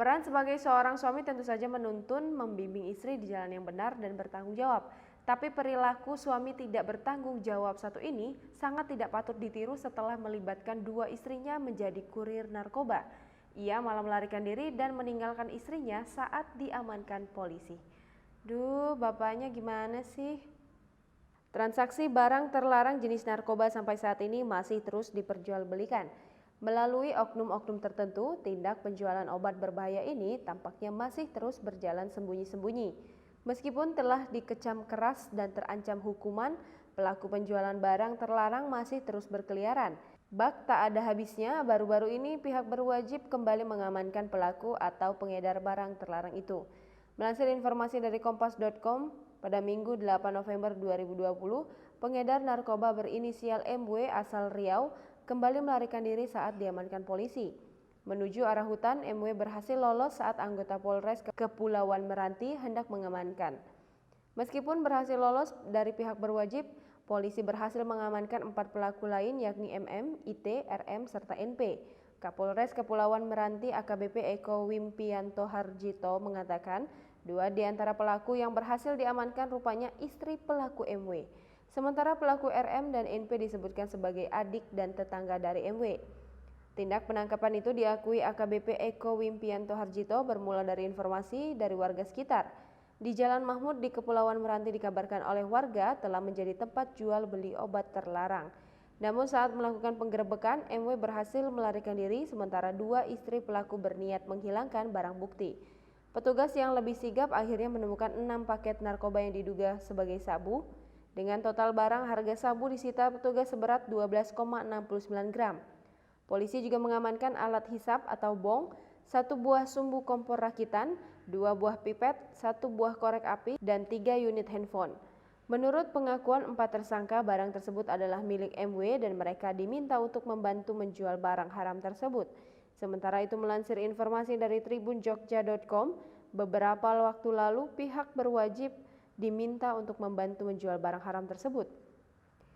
Peran sebagai seorang suami tentu saja menuntun membimbing istri di jalan yang benar dan bertanggung jawab. Tapi perilaku suami tidak bertanggung jawab satu ini sangat tidak patut ditiru setelah melibatkan dua istrinya menjadi kurir narkoba. Ia malah melarikan diri dan meninggalkan istrinya saat diamankan polisi. Duh, bapaknya gimana sih? Transaksi barang terlarang jenis narkoba sampai saat ini masih terus diperjualbelikan. Melalui oknum-oknum tertentu, tindak penjualan obat berbahaya ini tampaknya masih terus berjalan sembunyi-sembunyi. Meskipun telah dikecam keras dan terancam hukuman, pelaku penjualan barang terlarang masih terus berkeliaran. Bak tak ada habisnya, baru-baru ini pihak berwajib kembali mengamankan pelaku atau pengedar barang terlarang itu. Melansir informasi dari kompas.com, pada Minggu 8 November 2020, pengedar narkoba berinisial MW asal Riau kembali melarikan diri saat diamankan polisi. Menuju arah hutan, MW berhasil lolos saat anggota Polres Kepulauan Meranti hendak mengamankan. Meskipun berhasil lolos dari pihak berwajib, polisi berhasil mengamankan 4 pelaku lain yakni MM, IT, RM, serta NP. Kapolres Kepulauan Meranti AKBP Eko Wimpianto Harjito mengatakan, 2 di antara pelaku yang berhasil diamankan rupanya istri pelaku MW. Sementara pelaku RM dan NP disebutkan sebagai adik dan tetangga dari MW. Tindak penangkapan itu diakui AKBP Eko Wimpianto Harjito bermula dari informasi dari warga sekitar. Di Jalan Mahmud di Kepulauan Meranti dikabarkan oleh warga telah menjadi tempat jual beli obat terlarang. Namun saat melakukan penggerebekan, MW berhasil melarikan diri sementara 2 istri pelaku berniat menghilangkan barang bukti. Petugas yang lebih sigap akhirnya menemukan 6 paket narkoba yang diduga sebagai sabu. Dengan total barang harga sabu disita petugas seberat 12,69 gram. Polisi juga mengamankan alat hisap atau bong, 1 buah sumbu kompor rakitan, 2 buah pipet, 1 buah korek api, dan 3 unit handphone. Menurut pengakuan 4 tersangka, barang tersebut adalah milik MW dan mereka diminta untuk membantu menjual barang haram tersebut. Sementara itu melansir informasi dari tribunjogja.com, beberapa waktu lalu pihak berwajib diminta untuk membantu menjual barang haram tersebut.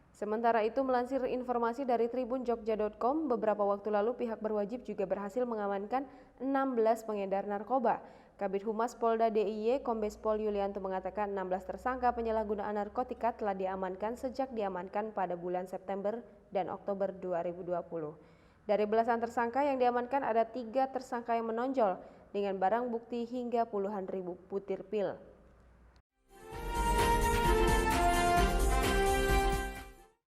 Sementara itu melansir informasi dari tribunjogja.com, beberapa waktu lalu pihak berwajib juga berhasil mengamankan 16 pengedar narkoba. Kabid Humas Polda DIY Kombes Pol Yulianto mengatakan 16 tersangka penyalahgunaan narkotika telah diamankan sejak diamankan pada bulan September dan Oktober 2020. Dari belasan tersangka yang diamankan ada 3 tersangka yang menonjol dengan barang bukti hingga puluhan ribu butir pil.